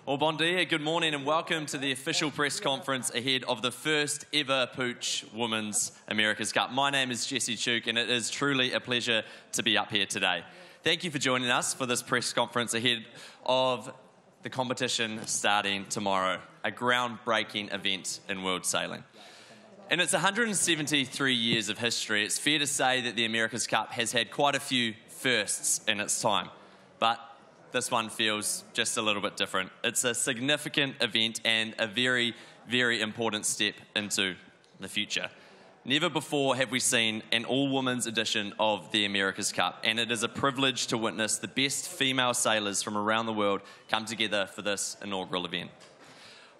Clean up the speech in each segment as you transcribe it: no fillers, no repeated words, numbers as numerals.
Well, bon dia, good morning and welcome to the official press conference ahead of the first ever PUIG Women's America's Cup. My name is Jesse Chuk and it is truly a pleasure to be up here today. Thank you for joining us for this press conference ahead of the competition starting tomorrow, a groundbreaking event in world sailing. In its 173 years of history, it's fair to say that the America's Cup has had quite a few firsts in its time, but this one feels just a little bit different. It's a significant event and a very, very important step into the future. Never before have we seen an all-women's edition of the America's Cup, and it is a privilege to witness the best female sailors from around the world come together for this inaugural event.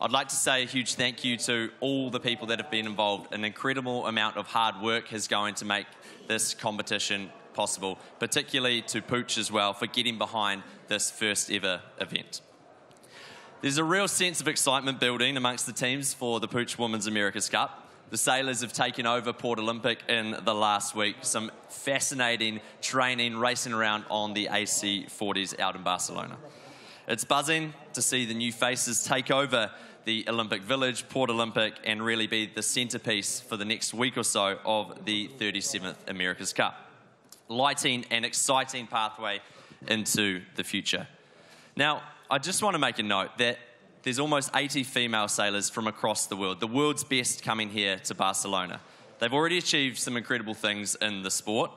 I'd like to say a huge thank you to all the people that have been involved. An incredible amount of hard work has gone to make this competition possible, particularly to PUIG as well for getting behind this first ever event. There's a real sense of excitement building amongst the teams for the PUIG Women's America's Cup. The sailors have taken over Port Olympic in the last week. Some fascinating training, racing around on the AC40s out in Barcelona. It's buzzing to see the new faces take over the Olympic Village, Port Olympic, and really be the centrepiece for the next week or so of the 37th America's Cup, lighting an exciting pathway into the future. Now, I just want to make a note that there's almost 80 female sailors from across the world's best coming here to Barcelona. They've already achieved some incredible things in the sport,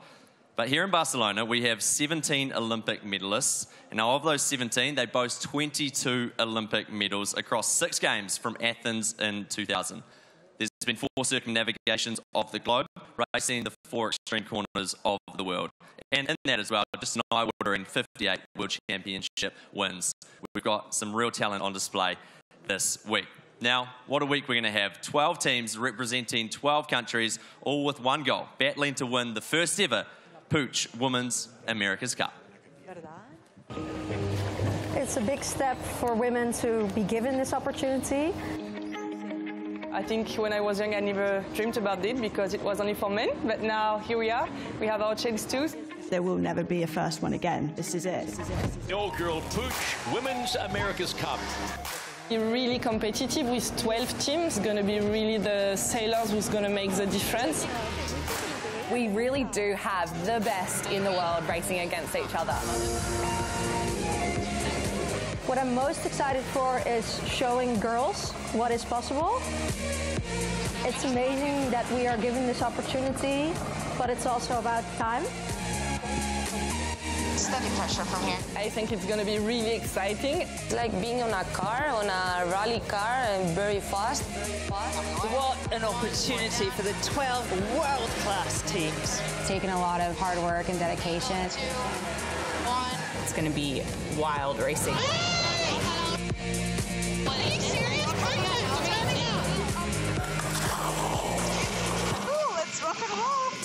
but here in Barcelona, we have 17 Olympic medalists, and now of those 17, they boast 22 Olympic medals across 6 games from Athens in 2000. There's been 4 circumnavigations of the globe, racing the 4 extreme corners of the world. And in that as well, just an eye-watering 58 World Championship wins. We've got some real talent on display this week. Now, what a week we're going to have. 12 teams representing 12 countries, all with one goal, battling to win the first ever PUIG Women's America's Cup. It's a big step for women to be given this opportunity. I think when I was young, I never dreamed about it because it was only for men. But now, here we are. We have our chance too. There will never be a first one again. This is it. Inaugural PUIG Women's America's Cup. Really competitive with 12 teams. Going to be really the sailors who's going to make the difference. We really do have the best in the world racing against each other. What I'm most excited for is showing girls what is possible. It's amazing that we are given this opportunity, but it's also about time. Steady pressure from here. I think it's going to be really exciting. It's like being on a car, on a rally car, and very fast. What an opportunity for the 12 world-class teams. It's taken a lot of hard work and dedication. 2, 1. It's going to be wild racing.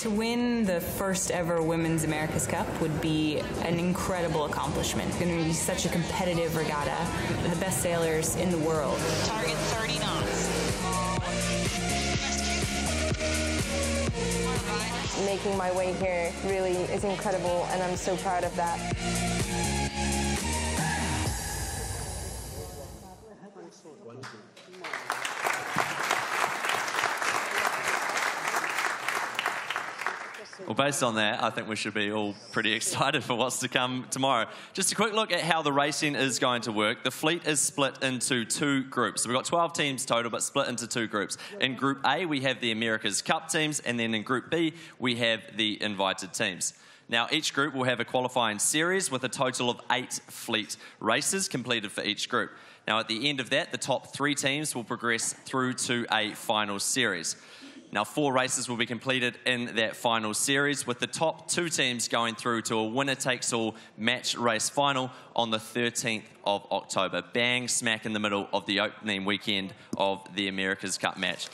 To win the first ever Women's America's Cup would be an incredible accomplishment. It's going to be such a competitive regatta. The best sailors in the world. Target 30 knots. Making my way here really is incredible, and I'm so proud of that. Well, based on that, I think we should be all pretty excited for what's to come tomorrow. Just a quick look at how the racing is going to work. The fleet is split into 2 groups. So we've got 12 teams total, but split into 2 groups. In Group A, we have the America's Cup teams, and then in Group B, we have the invited teams. Now, each group will have a qualifying series with a total of 8 fleet races completed for each group. Now, at the end of that, the top 3 teams will progress through to a final series. Now, 4 races will be completed in that final series, with the top 2 teams going through to a winner-takes-all match race final on the 13th of October, bang smack in the middle of the opening weekend of the America's Cup match.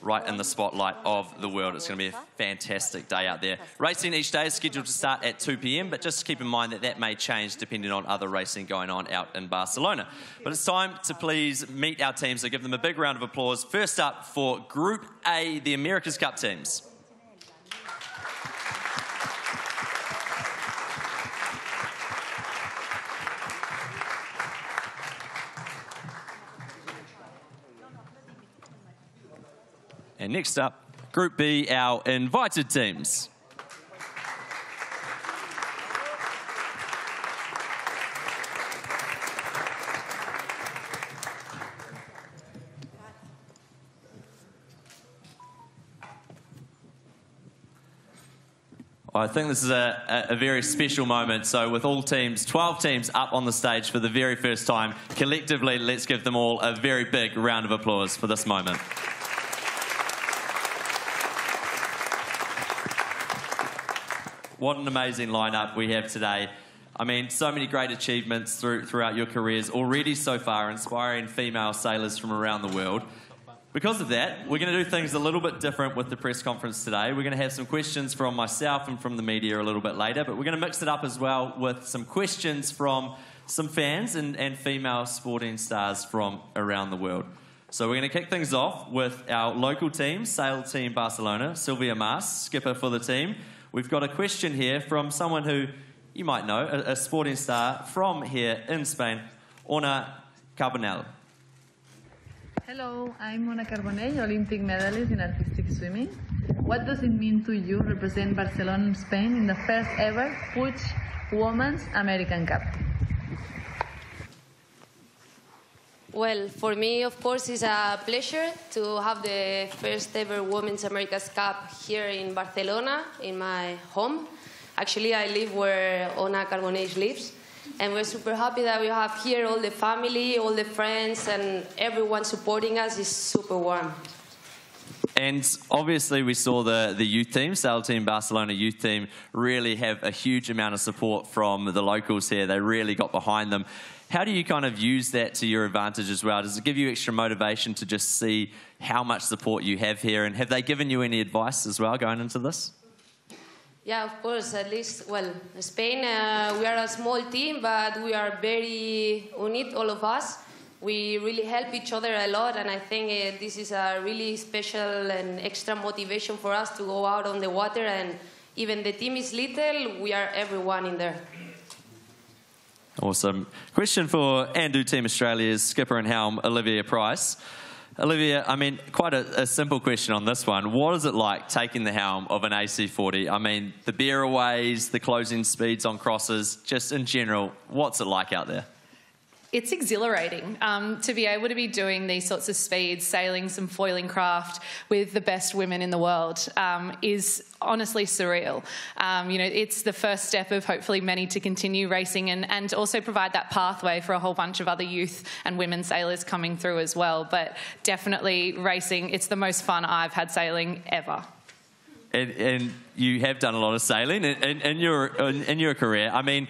Right in the spotlight of the world. It's going to be a fantastic day out there. Racing each day is scheduled to start at 2 p.m, but just keep in mind that that may change depending on other racing going on out in Barcelona. But it's time to please meet our teams, so give them a big round of applause. First up for Group A, the America's Cup teams. And next up, Group B, our invited teams. I think this is a very special moment. So with all teams, 12 teams up on the stage for the very first time, collectively, let's give them all a very big round of applause for this moment. What an amazing lineup we have today. I mean, so many great achievements throughout your careers already so far, inspiring female sailors from around the world. Because of that, we're going to do things a little bit different with the press conference today. We're going to have some questions from myself and from the media a little bit later, but we're going to mix it up as well with some questions from some fans and female sporting stars from around the world. So we're going to kick things off with our local team, Sail Team Barcelona, Sylvia Mas, skipper for the team. We've got a question here from someone who you might know, a sporting star from here in Spain, Ona Carbonell. Hello, I'm Mona Carbonell, Olympic medalist in artistic swimming. What does it mean to you represent Barcelona and Spain in the first ever PUIG Women's American Cup? Well, for me, of course, it's a pleasure to have the first ever Women's America's Cup here in Barcelona, in my home. Actually, I live where Ona Carbonell lives. And we're super happy that we have here all the family, all the friends, and everyone supporting us is super warm. And obviously we saw the youth team, Sail Team Barcelona youth team, really have a huge amount of support from the locals here. They really got behind them. How do you kind of use that to your advantage as well? Does it give you extra motivation to just see how much support you have here? And have they given you any advice as well going into this? Yeah, of course. At least, well, Spain, we are a small team, but we are very united, all of us. We really help each other a lot, and I think this is a really special and extra motivation for us to go out on the water. And even the team is little, we are everyone in there. Awesome. Question for Andrew Team Australia's skipper and helm, Olivia Price. Olivia, I mean, quite a simple question on this one. What is it like taking the helm of an AC40? I mean, the bearaways, the closing speeds on crosses, just in general, what's it like out there? It's exhilarating to be able to be doing these sorts of speeds, sailing some foiling craft with the best women in the world is honestly surreal. You know, it's the first step of hopefully many to continue racing and also provide that pathway for a whole bunch of other youth and women sailors coming through as well. But definitely racing, it's the most fun I've had sailing ever. And you have done a lot of sailing in your career. I mean,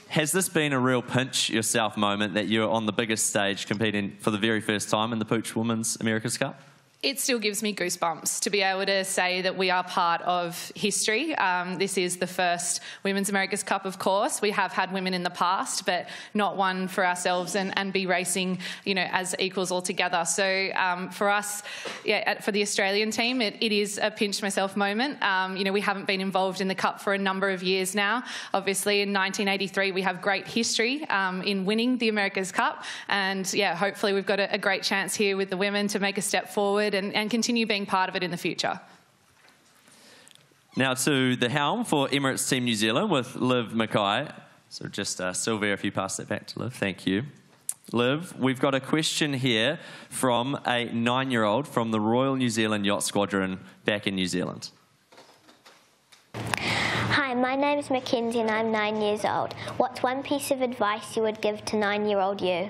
has this been a real pinch yourself moment that you're on the biggest stage competing for the very first time in the PUIG Women's America's Cup? It still gives me goosebumps to be able to say that we are part of history. This is the first Women's America's Cup, of course. We have had women in the past, but not one for ourselves and be racing, you know, as equals all together. So for us, yeah, for the Australian team, it is a pinch myself moment. You know, we haven't been involved in the Cup for a number of years now. Obviously, in 1983, we have great history in winning the America's Cup. And yeah, hopefully we've got a great chance here with the women to make a step forward and continue being part of it in the future. Now to the helm for Emirates Team New Zealand with Liv Mackay. So just Sylvia, if you pass that back to Liv, thank you. Liv, we've got a question here from a 9-year-old from the Royal New Zealand Yacht Squadron back in New Zealand. Hi, my name is Mackenzie and I'm 9 years old. What's one piece of advice you would give to 9-year-old you?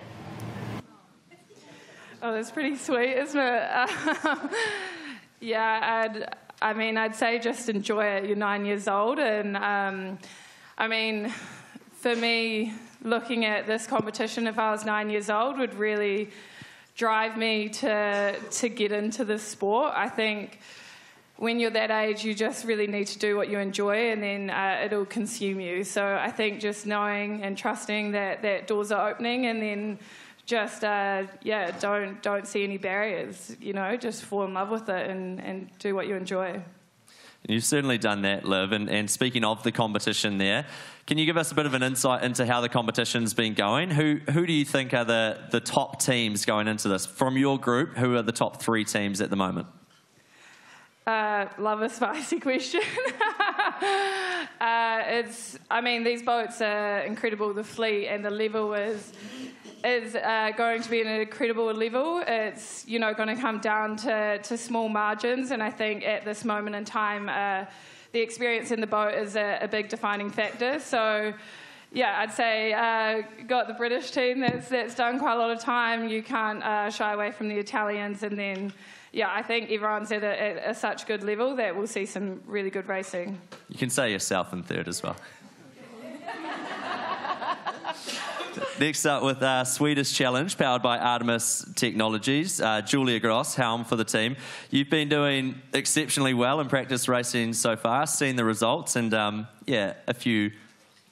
Oh, that's pretty sweet, isn't it? Yeah, I'd say just enjoy it. You're 9 years old, and I mean, for me, looking at this competition, if I was 9 years old, would really drive me to get into this sport. I think when you're that age, you just really need to do what you enjoy, and then it'll consume you. So I think just knowing and trusting that doors are opening, and then just, don't see any barriers, you know, just fall in love with it and do what you enjoy. You've certainly done that, Liv. And speaking of the competition there, can you give us a bit of an insight into how the competition's been going? Who do you think are the top teams going into this? From your group, who are the top 3 teams at the moment? Love a spicy question. These boats are incredible. The fleet and the level is going to be an incredible level. It's going to come down to small margins, and I think at this moment in time, the experience in the boat is a big defining factor. So, yeah, I'd say got the British team that's done quite a lot of time. You can't shy away from the Italians, and then. Yeah, I think everyone's at a such good level that we'll see some really good racing. You can say yourself in third as well. Next up with Swedish Challenge, powered by Artemis Technologies. Julia Gross, helm for the team. You've been doing exceptionally well in practice racing so far, seen the results, and a few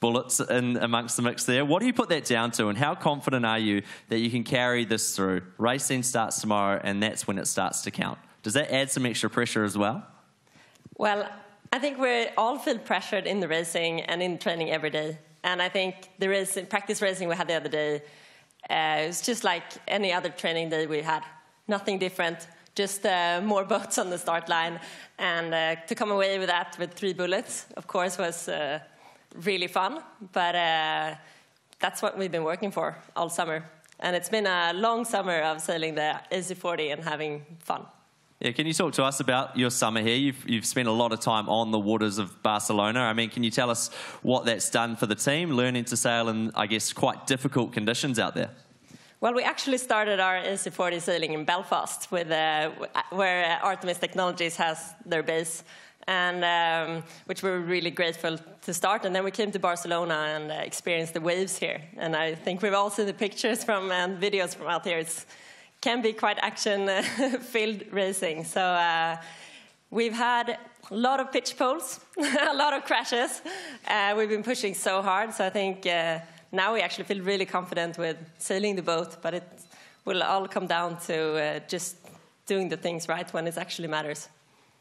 bullets in amongst the mix there. What do you put that down to, and how confident are you that you can carry this through? Racing starts tomorrow, and that's when it starts to count. Does that add some extra pressure as well? Well, I think we all feel pressured in the racing and in training every day. And I think the practice racing we had the other day, it was just like any other training day we had. Nothing different, just more boats on the start line. And to come away with that with 3 bullets, of course, was really fun. But that's what we've been working for all summer. And it's been a long summer of sailing the AC40 and having fun. Yeah, can you talk to us about your summer here? You've spent a lot of time on the waters of Barcelona. I mean, can you tell us what that's done for the team, learning to sail in, I guess, quite difficult conditions out there? Well, we actually started our AC40 sailing in Belfast, with where Artemis Technologies has their base, and which we were really grateful to start. And then we came to Barcelona and experienced the waves here. And I think we've all seen the pictures from and videos from out here. It can be quite action-filled racing. So we've had a lot of pitch poles, a lot of crashes. We've been pushing so hard. So I think now we actually feel really confident with sailing the boat. But it will all come down to just doing the things right when it actually matters.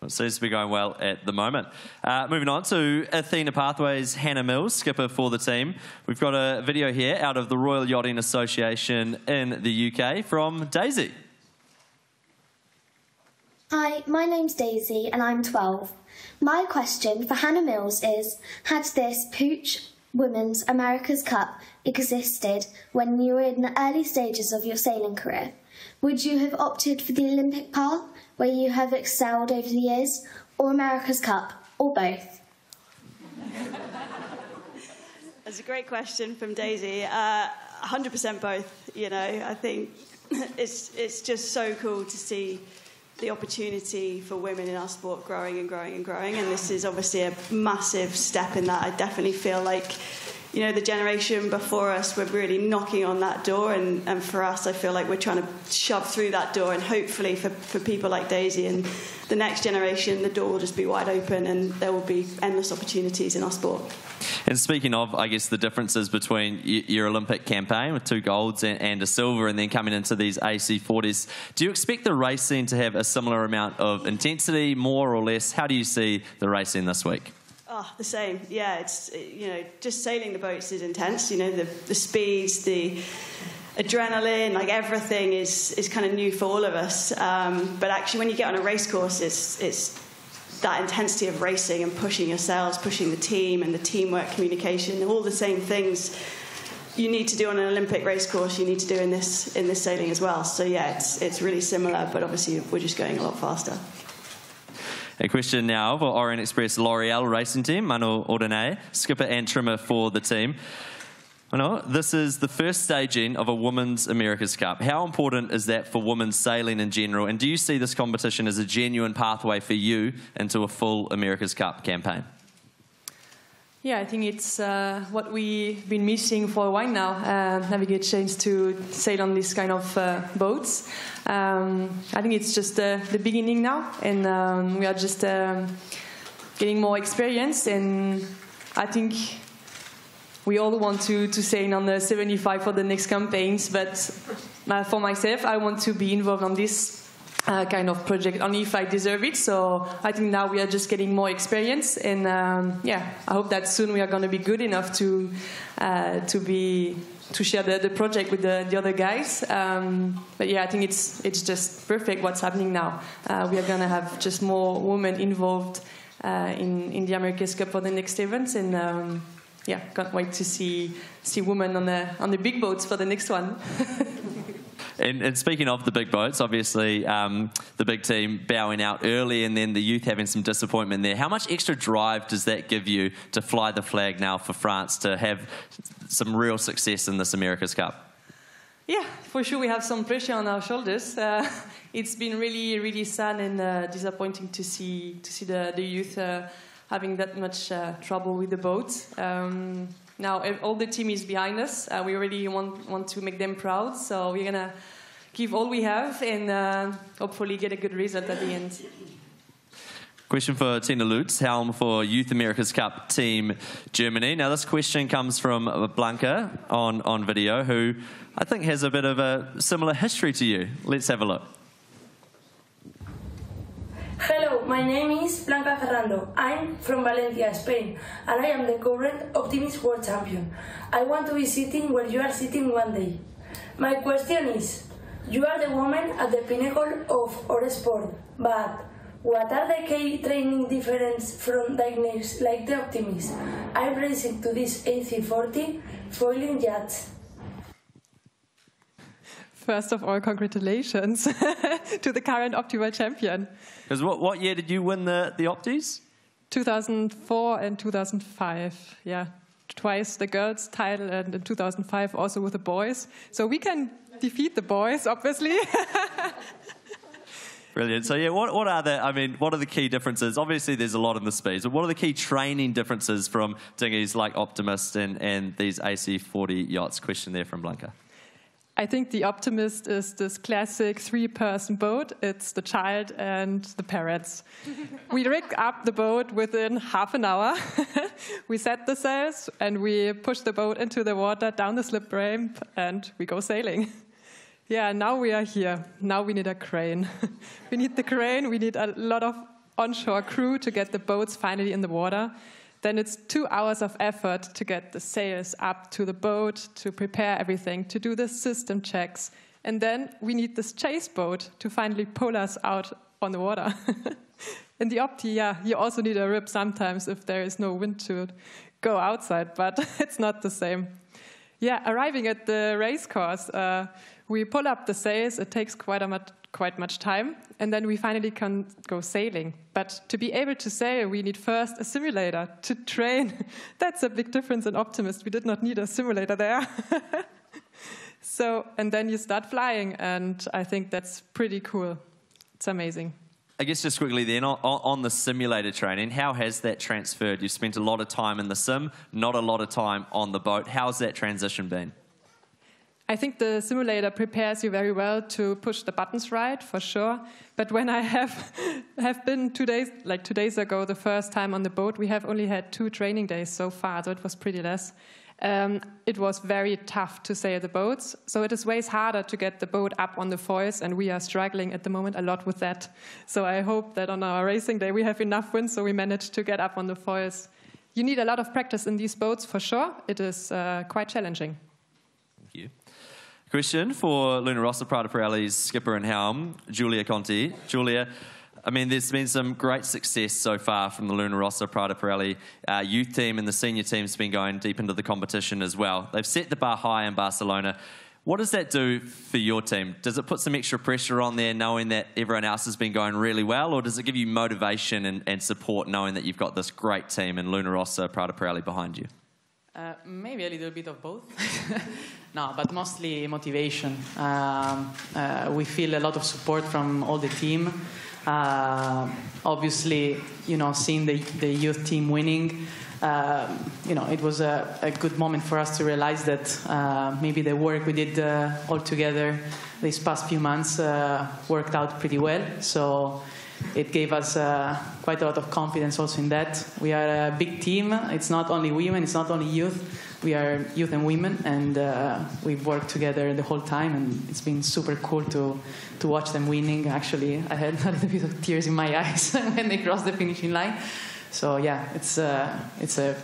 It seems to be going well at the moment. Moving on to Athena Pathways' Hannah Mills, skipper for the team. We've got a video here out of the Royal Yachting Association in the UK from Daisy. Hi, my name's Daisy and I'm 12. My question for Hannah Mills is, had this PUIG Women's America's Cup existed when you were in the early stages of your sailing career, would you have opted for the Olympic path, where you have excelled over the years, or America's Cup, or both? That's a great question from Daisy. 100% both, you know. I think it's just so cool to see the opportunity for women in our sport growing and growing and growing, and this is obviously a massive step in that. I definitely feel like, you know, the generation before us were really knocking on that door, and for us, I feel like we're trying to shove through that door, and hopefully for people like Daisy and the next generation, the door will just be wide open and there will be endless opportunities in our sport. And speaking of, I guess, the differences between your Olympic campaign with 2 golds and a silver, and then coming into these AC40s, do you expect the racing to have a similar amount of intensity, more or less? How do you see the racing this week? Oh, the same. Yeah, it's, you know, just sailing the boats is intense. You know, the speeds, the adrenaline, like everything is kind of new for all of us. But actually, when you get on a race course, it's that intensity of racing and pushing yourselves, pushing the team and the teamwork, communication, all the same things you need to do on an Olympic race course, you need to do in this sailing as well. So yeah, it's really similar, but obviously we're just going a lot faster. A question now for Orient Express L'Oreal Racing Team, Manu Ordonay, skipper and trimmer for the team. Manu, this is the first staging of a Women's America's Cup. How important is that for women's sailing in general? And do you see this competition as a genuine pathway for you into a full America's Cup campaign? Yeah, I think it's what we've been missing for a while now, having a chance to sail on this kind of boats. I think it's just the beginning now, and we are just getting more experience, and I think we all want to sail on the 75 for the next campaigns, but for myself, I want to be involved on this kind of project only if I deserve it. So I think now we are just getting more experience, and yeah, I hope that soon we are going to be good enough to be to share the project with the other guys. But yeah, I think it's just perfect what's happening now. We are gonna have just more women involved in the America's Cup for the next events, and yeah, can't wait to see women on the big boats for the next one. And speaking of the big boats, obviously the big team bowing out early and then the youth having some disappointment there. How much extra drive does that give you to fly the flag now for France, to have some real success in this America's Cup? Yeah, for sure we have some pressure on our shoulders. It's been really, really sad and disappointing to see the youth having that much trouble with the boats. Now all the team is behind us. We really want to make them proud, so we're gonna give all we have and hopefully get a good result at the end. Question for Tina Lutz, helm for Youth America's Cup Team Germany. Now this question comes from Blanca on video, who I think has a bit of a similar history to you. Let's have a look. Hello, my name is Blanca Ferrando. I'm from Valencia, Spain, and I am the current Optimist World Champion. I want to be sitting where you are sitting one day. My question is, you are the woman at the pinnacle of our sport, but what are the key training differences from diagnosis like the Optimist? I'm racing to this AC40, foiling yachts. First of all, congratulations to the current Opti World Champion. Because what year did you win the Optis? 2004 and 2005, yeah. Twice the girls' title, and in 2005 also with the boys. So we can defeat the boys, obviously. Brilliant. So yeah, what are the key differences? Obviously there's a lot in the speeds, but what are the key training differences from dinghies like Optimist and these AC40 yachts? Question there from Blanca. I think the Optimist is this classic three-person boat. It's the child and the parents. We rig up the boat within half an hour. We set the sails and we push the boat into the water, down the slip ramp, and we go sailing. Yeah, now we are here. Now we need a crane. We need the crane. We need a lot of onshore crew to get the boats finally in the water. Then it's 2 hours of effort to get the sails up to the boat, to prepare everything, to do the system checks. And then we need this chase boat to finally pull us out on the water. In the Opti, yeah, you also need a rib sometimes if there is no wind to go outside, but it's not the same. Yeah, arriving at the race course, we pull up the sails. It takes quite much time, and then we finally can go sailing. But to be able to sail, we need first a simulator to train. That's a big difference in Optimist. We did not need a simulator there. So, and then you start flying, and I think that's pretty cool. It's amazing. I guess just quickly then, on the simulator training, how has that transferred? You've spent a lot of time in the sim, not a lot of time on the boat. How's that transition been? I think the simulator prepares you very well to push the buttons right, for sure. But when I have been 2 days, like 2 days ago, the first time on the boat, we have only had 2 training days so far, so it was pretty less. It was very tough to sail the boats, so it is way harder to get the boat up on the foils, and we are struggling at the moment a lot with that. So I hope that on our racing day we have enough wind so we manage to get up on the foils. You need a lot of practice in these boats, for sure. It is quite challenging. Thank you. Question for Luna Rossa Prada Pirelli's skipper and helm, Giulia Conti. Giulia, I mean, there's been some great success so far from the Luna Rossa Prada Pirelli youth team, and the senior team's been going deep into the competition as well. They've set the bar high in Barcelona. What does that do for your team? Does it put some extra pressure on there knowing that everyone else has been going really well, or does it give you motivation and support knowing that you've got this great team in Luna Rossa Prada Pirelli behind you? Maybe a little bit of both. No, but mostly motivation. We feel a lot of support from all the team. Obviously, you know, seeing the youth team winning, you know, it was a good moment for us to realize that maybe the work we did all together these past few months worked out pretty well. So it gave us quite a lot of confidence also in that. We are a big team. It's not only women, it's not only youth. We are youth and women, and we've worked together the whole time, and it's been super cool to watch them winning. Actually, I had a little bit of tears in my eyes when they crossed the finishing line. So yeah, it's the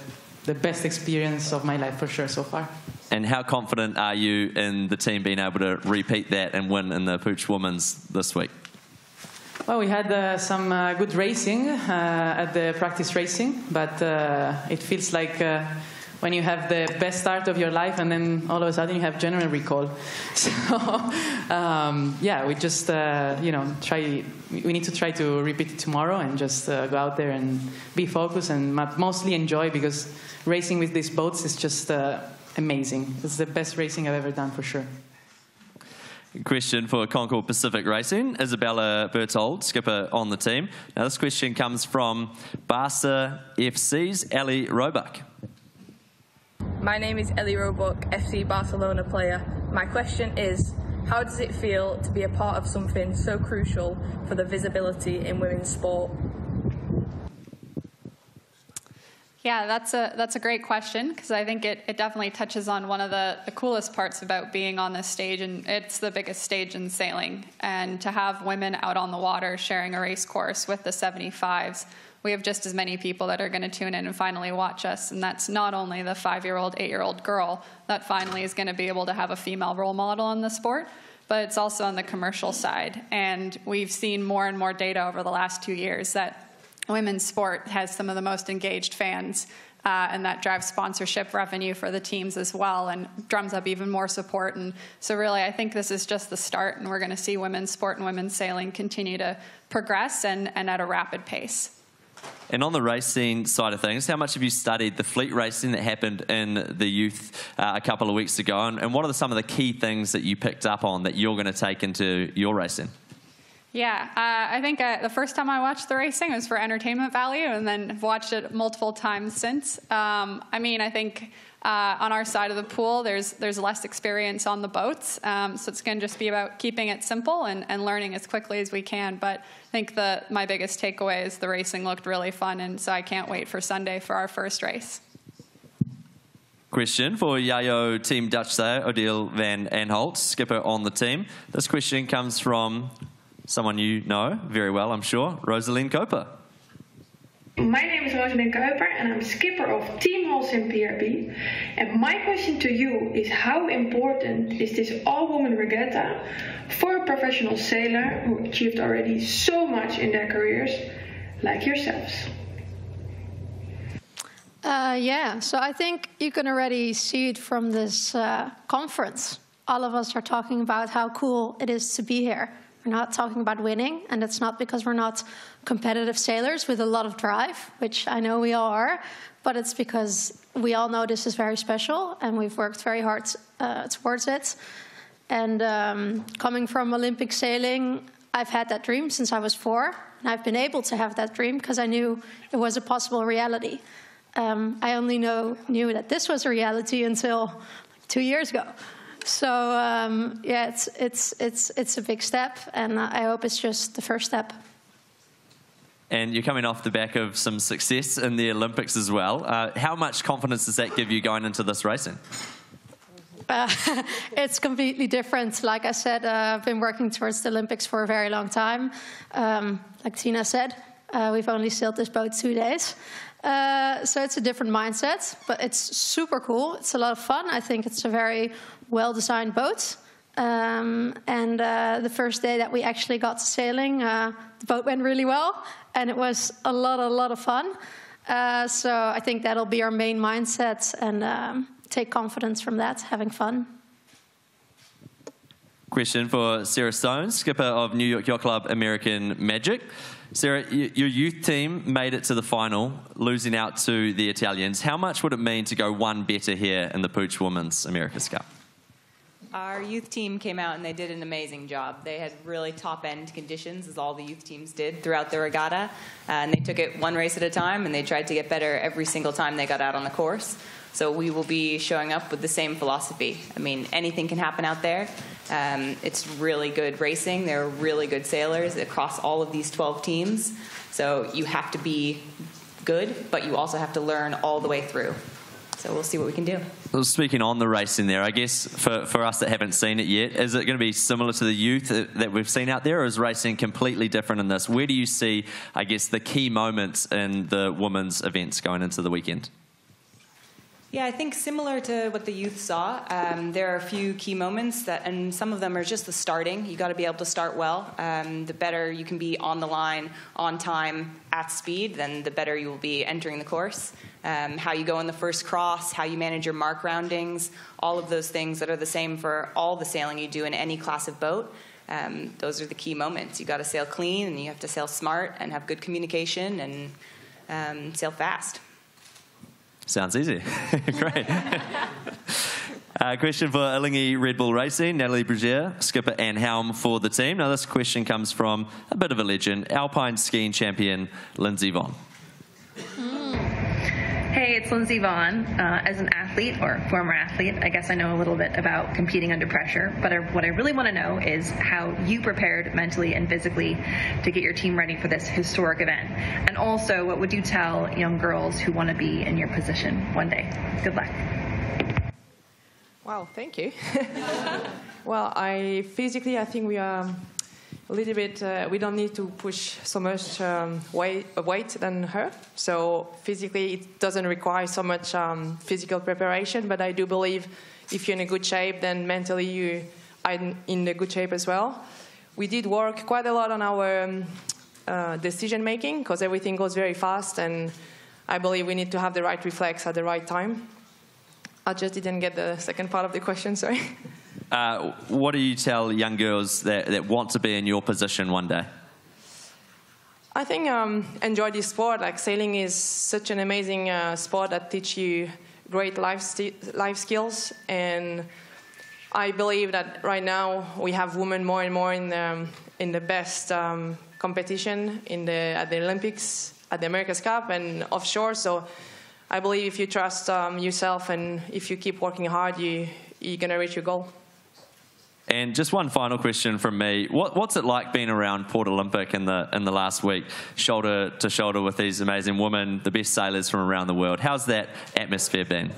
best experience of my life for sure so far. And how confident are you in the team being able to repeat that and win in the Pooch Women's this week? Well, we had some good racing at the practice racing, but it feels like when you have the best start of your life and then all of a sudden you have general recall. So, yeah, we just, we need to try to repeat it tomorrow and just go out there and be focused and mostly enjoy, because racing with these boats is just amazing. It's the best racing I've ever done, for sure. Question for Concord Pacific Racing. Isabella Berthold, skipper on the team. Now this question comes from Barca FC's Ellie Roebuck. My name is Ellie Roebuck, FC Barcelona player. My question is, how does it feel to be a part of something so crucial for the visibility in women's sport? Yeah, that's a great question, because I think it definitely touches on one of the coolest parts about being on this stage, and it's the biggest stage in sailing. And to have women out on the water sharing a race course with the 75s, we have just as many people that are going to tune in and finally watch us. And that's not only the 5-year-old, 8-year-old girl that finally is going to be able to have a female role model in the sport, but it's also on the commercial side. And we've seen more and more data over the last 2 years that women's sport has some of the most engaged fans, and that drives sponsorship revenue for the teams as well and drums up even more support. And so really, I think this is just the start, and we're going to see women's sport and women's sailing continue to progress and at a rapid pace. And on the racing side of things, how much have you studied the fleet racing that happened in the youth a couple of weeks ago? And what are some of the key things that you picked up on that you're going to take into your racing? Yeah, I think the first time I watched the racing was for entertainment value, and then have watched it multiple times since. I mean, I think on our side of the pool, there's less experience on the boats, so it's going to just be about keeping it simple and learning as quickly as we can. But I think my biggest takeaway is the racing looked really fun, and so I can't wait for Sunday for our first race. Question for Yayo Team Dutch Sail, Odile van Aanholt, skipper on the team. This question comes from someone you know very well, I'm sure, Rosaline Koper. My name is Rosaline Koper and I'm skipper of Team Holcim PRB. And my question to you is, how important is this all-woman regatta for a professional sailor who achieved already so much in their careers, like yourselves? Yeah, so I think you can already see it from this conference. All of us are talking about how cool it is to be here. We're not talking about winning, and it's not because we're not competitive sailors with a lot of drive, which I know we all are, but it's because we all know this is very special, and we've worked very hard towards it. And coming from Olympic sailing, I've had that dream since I was 4, and I've been able to have that dream because I knew it was a possible reality. I only knew that this was a reality until 2 years ago. So yeah, it's a big step, and I hope it's just the first step. And you're coming off the back of some success in the Olympics as well. How much confidence does that give you going into this racing? It's completely different. Like I said, I've been working towards the Olympics for a very long time. Like Tina said, we've only sailed this boat 2 days. So it's a different mindset, but it's super cool. It's a lot of fun. I think it's a very well-designed boat. And the first day that we actually got to sailing, the boat went really well, and it was a lot of fun. So I think that'll be our main mindset, and take confidence from that, having fun. Question for Sarah Stone, skipper of New York Yacht Club American Magic. Sarah, your youth team made it to the final, losing out to the Italians. How much would it mean to go one better here in the Pooch Women's America's Cup? Our youth team came out and they did an amazing job. They had really top-end conditions, as all the youth teams did throughout the regatta. And they took it one race at a time, and they tried to get better every single time they got out on the course. So we will be showing up with the same philosophy. I mean, anything can happen out there. It's really good racing. There are really good sailors across all of these 12 teams. So you have to be good, but you also have to learn all the way through. So we'll see what we can do. Well, speaking on the racing there, I guess for us that haven't seen it yet, is it going to be similar to the youth that we've seen out there, or is racing completely different in this? Where do you see, I guess, the key moments in the women's events going into the weekend? Yeah, I think similar to what the youth saw, there are a few key moments and some of them are just the starting. You got to be able to start well. The better you can be on the line, on time, at speed, then the better you will be entering the course. How you go in the first cross, how you manage your mark roundings, all of those things that are the same for all the sailing you do in any class of boat. Those are the key moments. You got to sail clean, and you have to sail smart and have good communication and sail fast. Sounds easy. Great. Question for Ilingi Red Bull Racing, Natalie Brugier, skipper and helm for the team. Now this question comes from a bit of a legend, Alpine skiing champion Lindsey Vonn. Hey, it's Lindsey Vonn. As an athlete, or former athlete, I guess I know a little bit about competing under pressure, but what I really want to know is how you prepared mentally and physically to get your team ready for this historic event. And also, what would you tell young girls who want to be in your position one day? Good luck. Wow, thank you. Well, I think we are a little bit, we don't need to push so much weight than her. So physically, it doesn't require so much physical preparation. But I do believe if you're in a good shape, then mentally you are in a good shape as well. We did work quite a lot on our decision making because everything goes very fast, and I believe we need to have the right reflex at the right time. I just didn't get the second part of the question, sorry. What do you tell young girls that want to be in your position one day? I think enjoy this sport. Like sailing is such an amazing sport that teaches you great life skills, and I believe that right now we have women more and more in the best competition at the Olympics, at the America's Cup, and offshore. So I believe if you trust yourself and if you keep working hard, you're going to reach your goal. And just one final question from me. What's it like being around Port Olympic in the last week, shoulder to shoulder with these amazing women, the best sailors from around the world? How's that atmosphere been?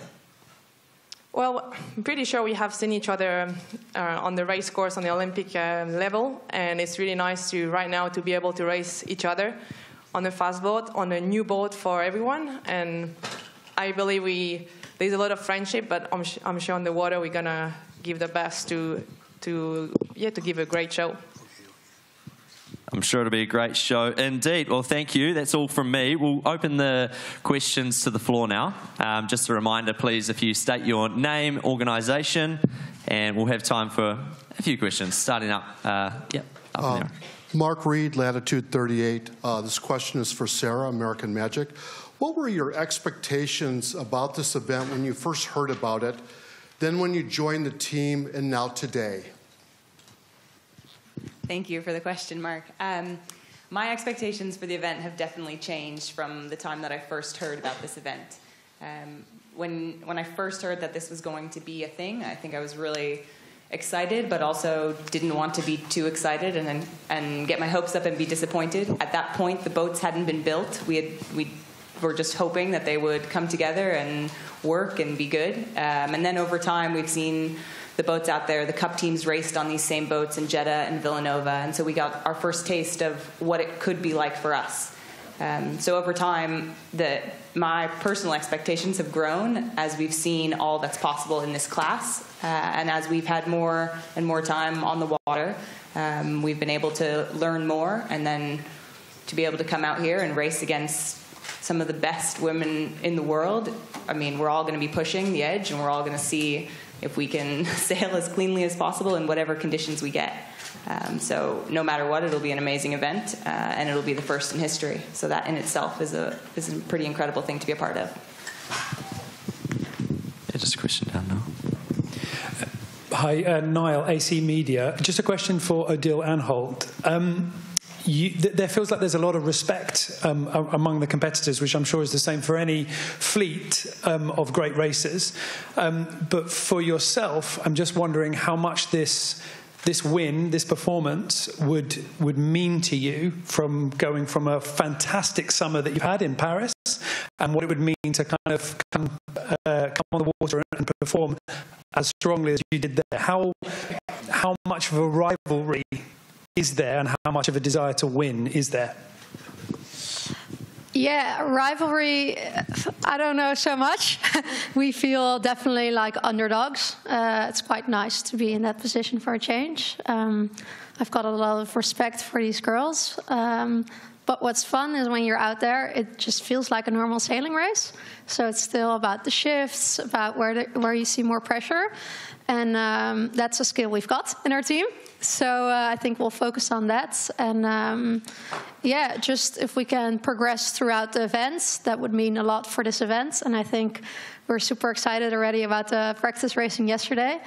Well, I'm pretty sure we have seen each other on the race course on the Olympic level, and it's really nice right now to be able to race each other on a fast boat, on a new boat for everyone. And I believe there's a lot of friendship, but I'm sure on the water we're gonna give the best to give a great show. I'm sure it'll be a great show indeed. Well, thank you. That's all from me. We'll open the questions to the floor now. Just a reminder, please, if you state your name, organisation, and we'll have time for a few questions. Starting up, up there. Mark Reed, Latitude 38. This question is for Sarah, American Magic. What were your expectations about this event when you first heard about it, then when you joined the team, and now today? Thank you for the question, Mark. My expectations for the event have definitely changed from the time that I first heard about this event. When I first heard that this was going to be a thing, I think I was really excited, but also didn't want to be too excited and get my hopes up and be disappointed. At that point, the boats hadn't been built. We were just hoping that they would come together and work and be good. And then over time, we've seen the boats out there. The Cup teams raced on these same boats in Jeddah and Villanova, and so we got our first taste of what it could be like for us. So over time, my personal expectations have grown as we've seen all that's possible in this class, and as we've had more and more time on the water, we've been able to learn more, and then to be able to come out here and race against some of the best women in the world. I mean, we're all going to be pushing the edge, and we're all going to see if we can sail as cleanly as possible in whatever conditions we get. So no matter what, it'll be an amazing event, and it'll be the first in history. So that in itself is a pretty incredible thing to be a part of. Yeah, just a question down now. Hi, Niall, AC Media. Just a question for Odile Anholt. There feels like there's a lot of respect among the competitors, which I'm sure is the same for any fleet of great racers. But for yourself, I'm just wondering how much this win, this performance, would mean to you from going from a fantastic summer that you've had in Paris, and what it would mean to kind of come on the water and perform as strongly as you did there. How much of a rivalry is there, and how much of a desire to win is there? Yeah, rivalry, I don't know so much. We feel definitely like underdogs. It's quite nice to be in that position for a change. I've got a lot of respect for these girls. But what's fun is when you're out there, it just feels like a normal sailing race. So it's still about the shifts, about where you see more pressure. And that's a skill we've got in our team. So I think we'll focus on that. And yeah, just if we can progress throughout the events, that would mean a lot for this event. And I think we're super excited already about the practice racing yesterday.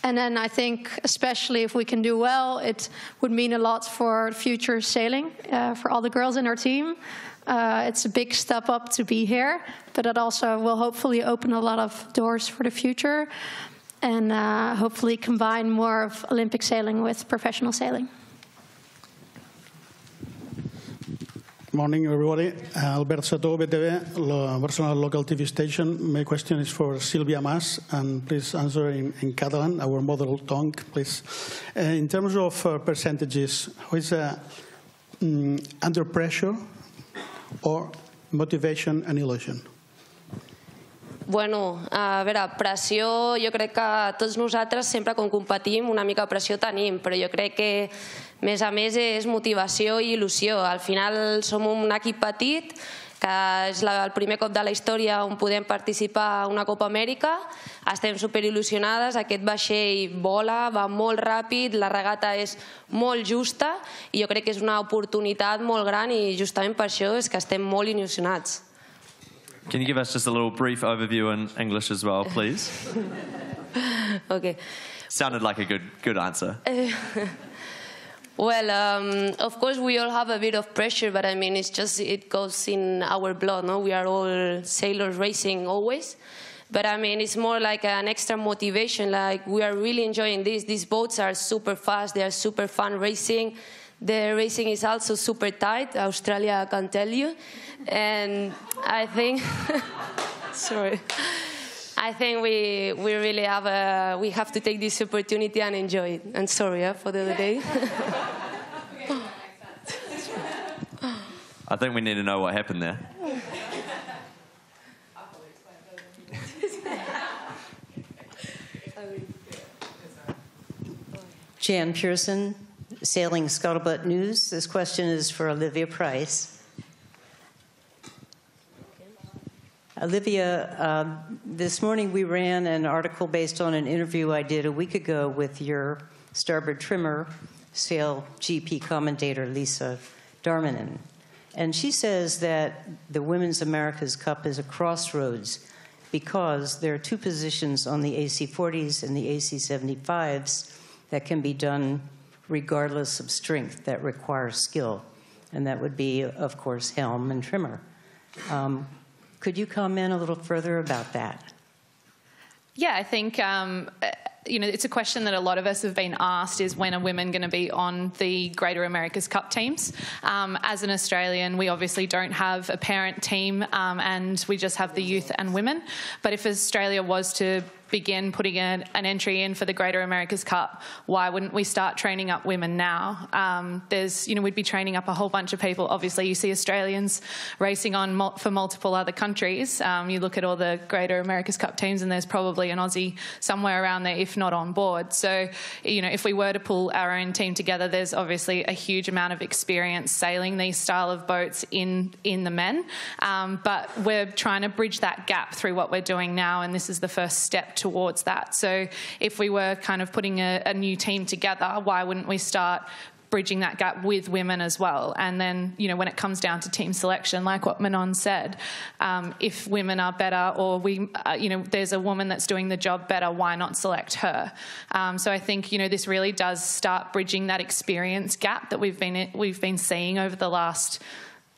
And then I think, especially if we can do well, it would mean a lot for future sailing, for all the girls in our team. It's a big step up to be here, but it also will hopefully open a lot of doors for the future. And hopefully combine more of Olympic sailing with professional sailing. Morning, everybody. Alberto Sato, BTV, Barcelona local TV station. My question is for Silvia Mas, and please answer in Catalan, our mother tongue, please. In terms of percentages, who is under pressure or motivation and illusion? Bueno, a veure, pressió, jo crec que tots nosaltres sempre quan competim una mica pressió tenim, però jo crec que més a més és motivació i il·lusió. Al final som un equip petit, que és el primer cop de la història on podem participar a una Copa Amèrica. Estem superil·lusionades, aquest vaixell vola, va molt ràpid, la regata és molt justa i jo crec que és una oportunitat molt gran i justament per això és que estem molt il·lusionats. Can you give us just a little brief overview in English as well, please? Okay. Sounded like a good answer. Well, of course we all have a bit of pressure, but I mean it goes in our blood, no? We are all sailors racing always. But I mean it's more like an extra motivation, like we are really enjoying this. These boats are super fast, they are super fun racing. The racing is also super tight, Australia can tell you. And I think, sorry, I think we really have to take this opportunity and enjoy it. And sorry for the other day. I think we need to know what happened there. Jan Pearson, Sailing Scuttlebutt News. This question is for Olivia Price. Olivia, this morning we ran an article based on an interview I did a week ago with your starboard trimmer, Sail GP commentator Lisa Darmanin. And she says that the Women's America's Cup is a crossroads because there are two positions on the AC40s and the AC75s that can be done regardless of strength, that require skill. And that would be, of course, helm and trimmer. Could you comment a little further about that? Yeah, I think it's a question that a lot of us have been asked, is when are women going to be on the Greater America's Cup teams? As an Australian, we obviously don't have a parent team and we just have the youth and women. But if Australia was to begin putting an entry in for the Greater America's Cup, why wouldn't we start training up women now? We'd be training up a whole bunch of people. Obviously, you see Australians racing on for multiple other countries. You look at all the Greater America's Cup teams and there's probably an Aussie somewhere around there, if not on board. So, if we were to pull our own team together, there's obviously a huge amount of experience sailing these style of boats in the men. But we're trying to bridge that gap through what we're doing now, and this is the first step towards that. So if we were kind of putting a new team together, why wouldn't we start bridging that gap with women as well? And then, when it comes down to team selection, like what Manon said, if women are better or there's a woman that's doing the job better, why not select her? So I think, this really does start bridging that experience gap that we've been seeing over the last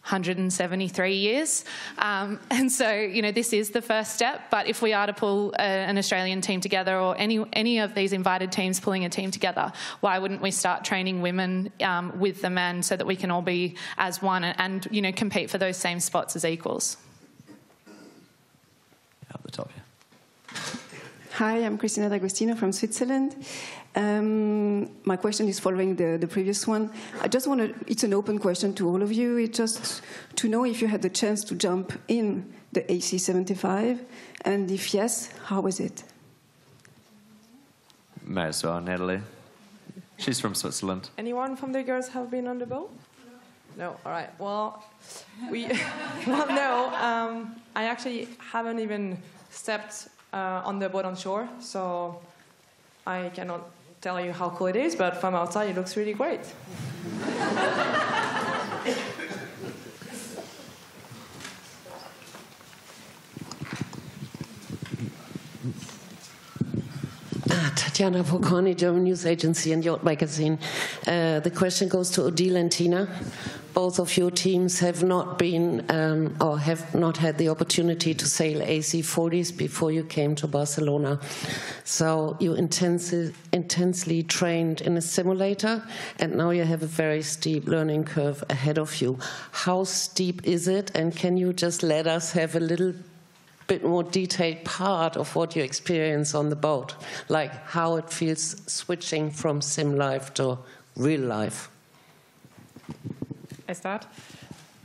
173 years. And so, this is the first step. But if we are to pull an Australian team together, or any of these invited teams pulling a team together, why wouldn't we start training women with the men so that we can all be as one and compete for those same spots as equals? Up the top here. Hi, I'm Cristina D'Agostino from Switzerland. My question is following the previous one. I just want to, it's an open question to all of you. It's just to know if you had the chance to jump in the AC-75, and if yes, how was it? May as well, Natalie. She's from Switzerland. Anyone from the girls have been on the boat? No. All right. Well, no. I actually haven't even stepped on the boat on shore, so I cannot tell you how cool it is. But from outside, it looks really great. Tatjana Volcani, German news agency and Yacht magazine. The question goes to Odile and Tina. Both of your teams have not been or have not had the opportunity to sail AC40s before you came to Barcelona. So you intensely trained in a simulator, and now you have a very steep learning curve ahead of you. How steep is it, and can you just let us have a little bit more detailed part of what you experience on the boat, like how it feels switching from sim life to real life? I start?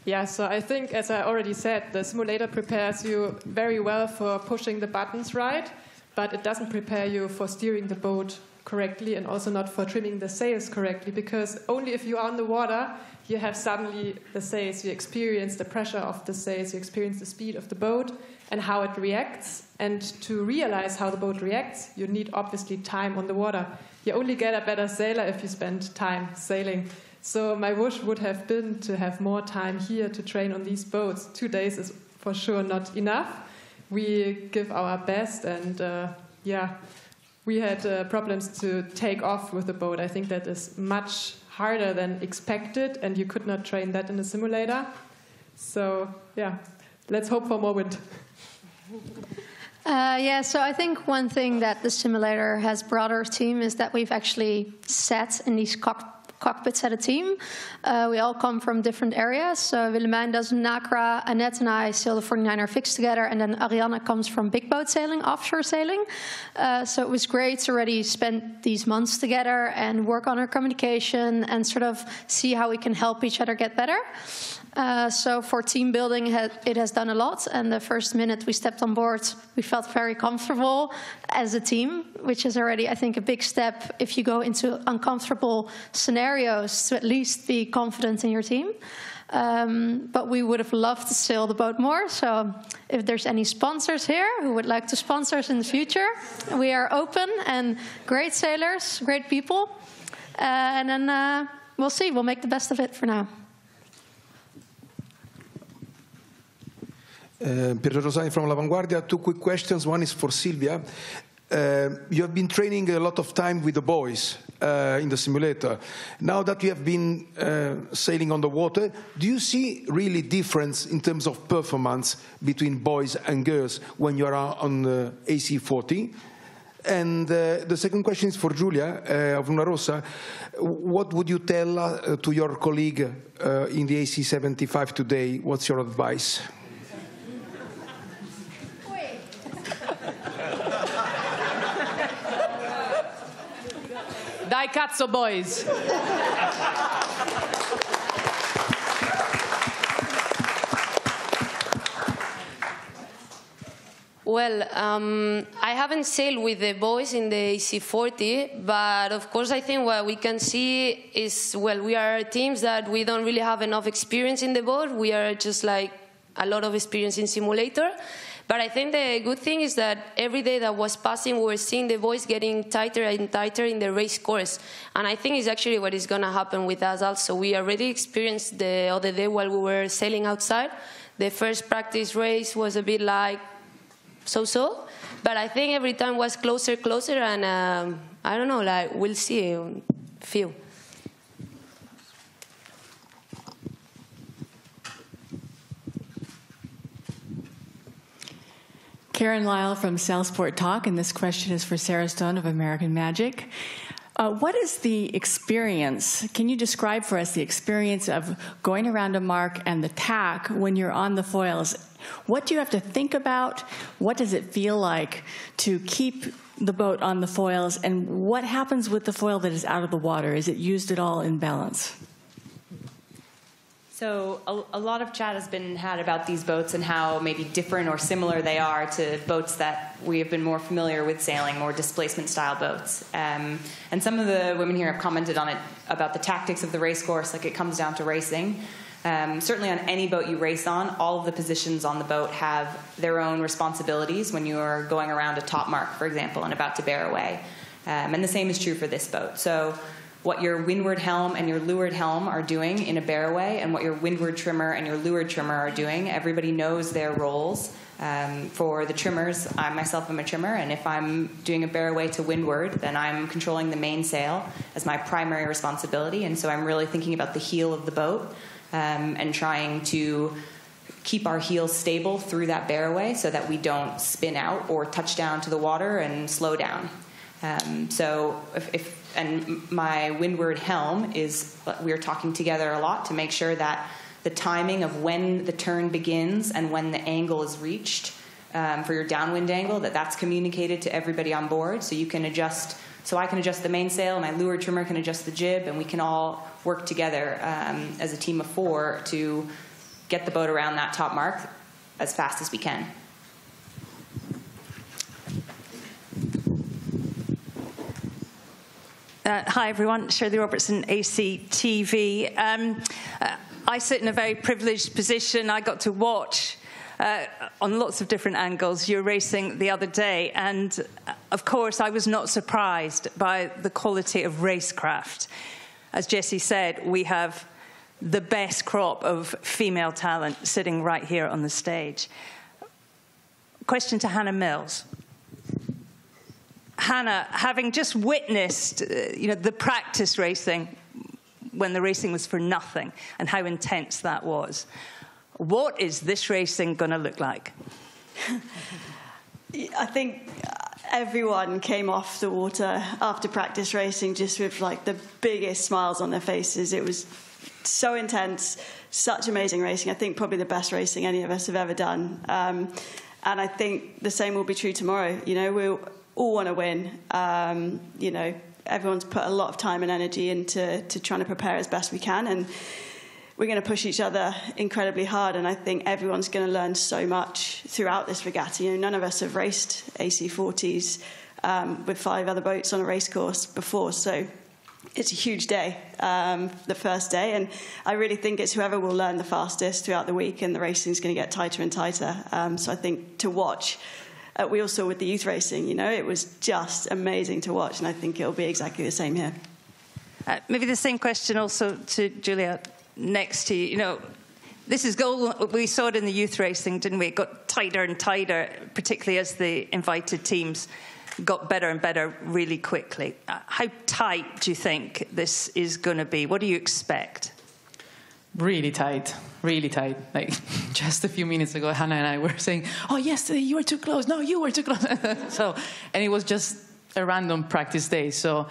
Yeah, so I think, as I already said, the simulator prepares you very well for pushing the buttons right, but it doesn't prepare you for steering the boat correctly and also not for trimming the sails correctly, because only if you are on the water, you have suddenly the sails, you experience the pressure of the sails, you experience the speed of the boat and how it reacts. And to realize how the boat reacts, you need obviously time on the water. You only get a better sailor if you spend time sailing. So my wish would have been to have more time here to train on these boats. 2 days is for sure not enough. We give our best, and we had problems to take off with the boat. I think that is much harder than expected, and you could not train that in a simulator. So yeah, let's hope for more wind. So I think one thing that the simulator has brought our team is that we've actually sat in these cockpits at a team. We all come from different areas. So Willemijn does NACRA, Annette and I sail the 49er fixed together, and then Ariana comes from big boat sailing, offshore sailing. So it was great to already spend these months together and work on our communication and sort of see how we can help each other get better. So for team building, it has done a lot. And the first minute we stepped on board, we felt very comfortable as a team, which is already, I think, a big step if you go into uncomfortable scenarios to at least be confident in your team. But we would have loved to sail the boat more. So if there's any sponsors here who would like to sponsor us in the future, we are open, and great sailors, great people. And then we'll see. We'll make the best of it for now. Pietro Rosani from La Vanguardia. 2 quick questions. One is for Silvia. You have been training a lot of time with the boys in the simulator. Now that you have been sailing on the water, do you see really difference in terms of performance between boys and girls when you are on the AC40? And the second question is for Giulia of Luna Rossa. What would you tell to your colleague in the AC75 today? What's your advice? Dai cazzo, boys! Well, I haven't sailed with the boys in the AC40, but of course I think what we can see is, well, we are teams that we don't really have enough experience in the boat. We are just like a lot of experience in simulator. But I think the good thing is that every day that was passing, we were seeing the boys getting tighter and tighter in the race course. And I think it's actually what is going to happen with us also. We already experienced the other day while we were sailing outside. The first practice race was a bit like so-so. But I think every time was closer, and I don't know, like we'll see, feel. Karen Lyle from Salesport Talk, and this question is for Sarah Stone of American Magic. What is the experience? Can you describe for us the experience of going around a mark and the tack when you're on the foils? What do you have to think about? What does it feel like to keep the boat on the foils, and what happens with the foil that is out of the water? Is it used at all in balance? So a lot of chat has been had about these boats and how maybe different or similar they are to boats that we have been more familiar with sailing, more displacement-style boats. And some of the women here have commented on it about the tactics of the race course, like it comes down to racing. Certainly on any boat you race on, all of the positions on the boat have their own responsibilities when you are going around a top mark, for example, and about to bear away. And the same is true for this boat. So what your windward helm and your leeward helm are doing in a bear away and what your windward trimmer and your leeward trimmer are doing, everybody knows their roles. For the trimmers, I myself am a trimmer, and if I'm doing a bear away to windward, then I'm controlling the mainsail as my primary responsibility, and so I'm really thinking about the heel of the boat and trying to keep our heels stable through that bear away so that we don't spin out or touch down to the water and slow down. And my windward helm is, we're talking together a lot to make sure that the timing of when the turn begins and when the angle is reached for your downwind angle, that's communicated to everybody on board. So you can adjust, so I can adjust the mainsail, my leeward trimmer can adjust the jib, and we can all work together as a team of 4 to get the boat around that top mark as fast as we can. Hi everyone, Shirley Robertson, ACTV. I sit in a very privileged position. I got to watch on lots of different angles your racing the other day, and of course I was not surprised by the quality of racecraft. As Jessie said, we have the best crop of female talent sitting right here on the stage. Question to Hannah Mills. Hannah, having just witnessed the practice racing when the racing was for nothing and how intense that was, what is this racing going to look like? I think everyone came off the water after practice racing just with like the biggest smiles on their faces. It was so intense, such amazing racing. I think probably the best racing any of us have ever done. And I think the same will be true tomorrow. We'll all want to win. Everyone's put a lot of time and energy into trying to prepare as best we can, and we're going to push each other incredibly hard. And I think everyone's going to learn so much throughout this regatta. None of us have raced AC40s with 5 other boats on a race course before, so it's a huge day, the first day, and I really think it's whoever will learn the fastest throughout the week, and the racing's going to get tighter and tighter. So I think to watch. We all saw with the youth racing, it was just amazing to watch, and I think it'll be exactly the same here. Maybe the same question also to Julia next to you. This is gold. We saw it in the youth racing, didn't we? It got tighter and tighter, particularly as the invited teams got better and better really quickly. How tight do you think this is going to be? What do you expect? Really tight, really tight. Like just a few minutes ago, Hannah and I were saying, "Oh, yesterday you were too close. No, you were too close." And it was just a random practice day. So,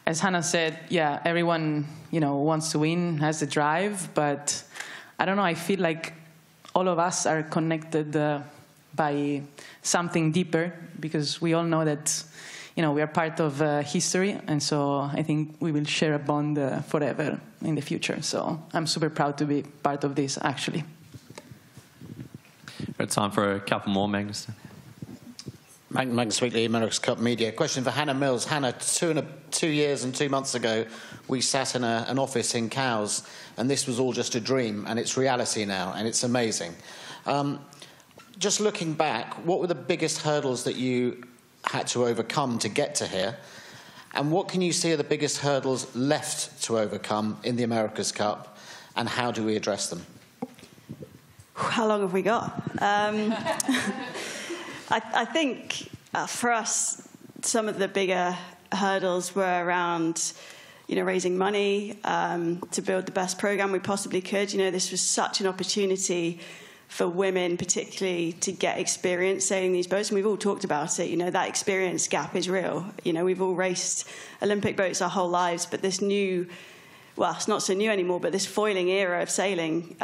as Hannah said, yeah, everyone wants to win, has the drive, but I don't know. I feel like all of us are connected by something deeper, because we all know that we are part of history, and so I think we will share a bond forever in the future. So I'm super proud to be part of this, actually. We've got time for a couple more, Magnus. Magnus Wheatley, Emirates Cup Media. Question for Hannah Mills. Hannah, 2 years and 2 months ago, we sat in an office in Cowes, and this was all just a dream, and it's reality now, and it's amazing. Just looking back, what were the biggest hurdles that you had to overcome to get to here, and what can you see are the biggest hurdles left to overcome in the America's Cup, and how do we address them? How long have we got? I think for us, some of the bigger hurdles were around raising money to build the best program we possibly could. This was such an opportunity for women particularly to get experience sailing these boats, and we've all talked about it. That experience gap is real. We've all raced Olympic boats our whole lives, but this new, well, it's not so new anymore, but this foiling era of sailing,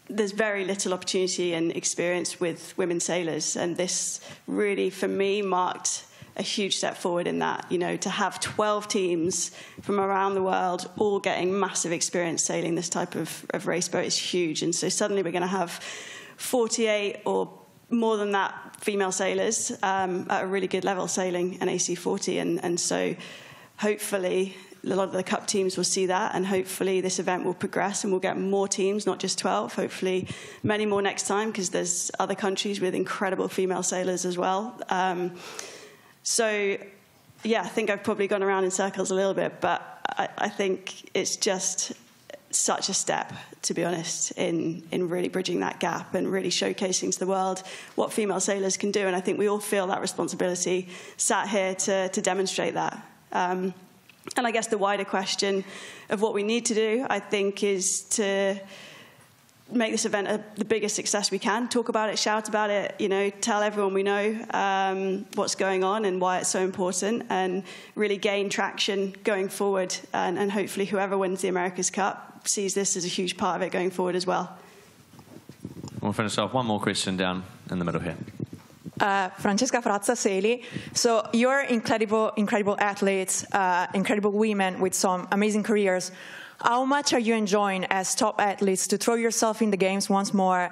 there's very little opportunity and experience with women sailors, and this really, for me, marked a huge step forward in that. You know, to have 12 teams from around the world all getting massive experience sailing this type of race boat is huge. And so suddenly we're going to have 48 or more than that female sailors at a really good level sailing an AC40. And so hopefully a lot of the cup teams will see that, and hopefully this event will progress and we'll get more teams, not just 12, hopefully many more next time, because there's other countries with incredible female sailors as well. So, yeah, I think I've probably gone around in circles a little bit, but I think it's just such a step, to be honest, in really bridging that gap and really showcasing to the world what female sailors can do. And I think we all feel that responsibility sat here to demonstrate that. And I guess the wider question of what we need to do, I think, is to make this event the biggest success we can. Talk about it, shout about it, you know, tell everyone we know what's going on and why it's so important, and really gain traction going forward. And hopefully whoever wins the America's Cup sees this as a huge part of it going forward as well. We'll finish off. One more question down in the middle here. Francesca Frazza Seli. So you're incredible athletes, incredible women with some amazing careers. How much are you enjoying as top athletes to throw yourself in the games once more,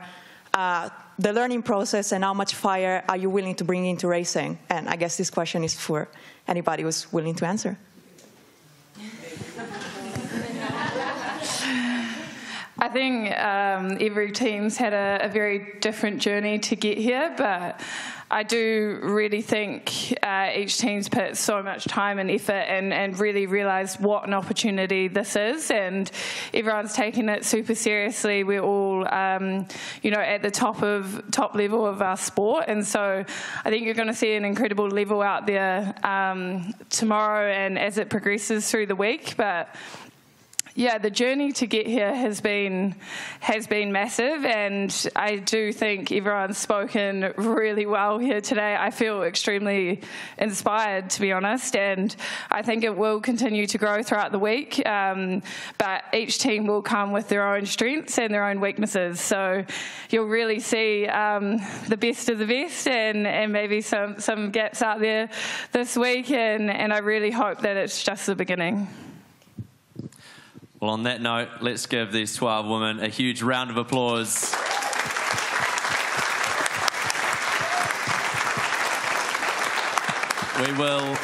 the learning process, and how much fire are you willing to bring into racing? And I guess this question is for anybody who's willing to answer. I think every team's had a very different journey to get here, but I do really think each team's put so much time and effort and really realised what an opportunity this is, and everyone's taken it super seriously. We're all, you know, at the top level of our sport, and so I think you're going to see an incredible level out there tomorrow and as it progresses through the week. But yeah, the journey to get here has been massive, and I do think everyone's spoken really well here today. I feel extremely inspired, to be honest, and I think it will continue to grow throughout the week, but each team will come with their own strengths and their own weaknesses, so you'll really see the best of the best and maybe some gaps out there this week, and I really hope that it's just the beginning. Well, on that note, let's give these 12 women a huge round of applause. We will